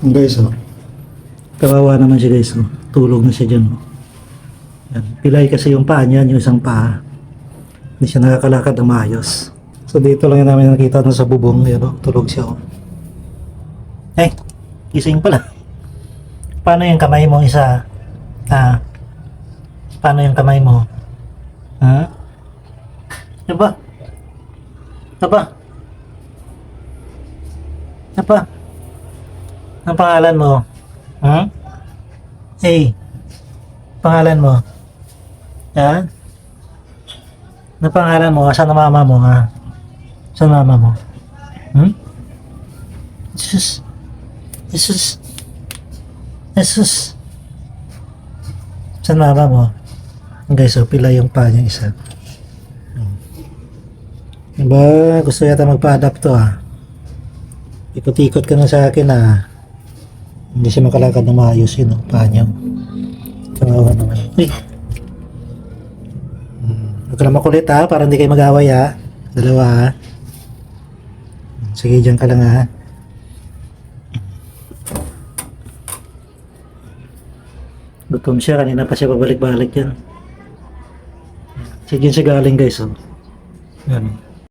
Guys, oh. Kawawa naman siya guys, oh. Tulog na siya dyan. Oh. Yan. Pilay kasi yung paa niya, yung isang paa. Hindi siya nakakalakad ng maayos. So dito lang yung namin nakita na sa bubong. Yan, oh. Tulog siya. Oh. Eh, gising pala. Paano yung kamay mo isa? Ah, paano yung kamay mo? Ha? Aba? Aba? Aba? Ang pangalan mo? Hmm? Hey, pangalan mo? Ha? Ano pangalan mo? Saan ang mama mo, ha? Saan mama mo? Hmm? Jesus. Jesus. Jesus. Saan mama mo? Guys, so pila yung paa niya isa. Diba? Gusto yata magpa-adapt to, ha? Ikot-ikot ka na sa akin, ha? Hindi siya makalakad na maayos yun, paa niya. Kawawa naman. Uy! Huwag ka na makulit, ha? Para hindi kayo mag-away, ha? Dalawa, ha? Sige, dyan ka lang, ha? Gutom siya, kanina pa siya pabalik-balik yan. Sige, siya galing, guys, oh. Yan.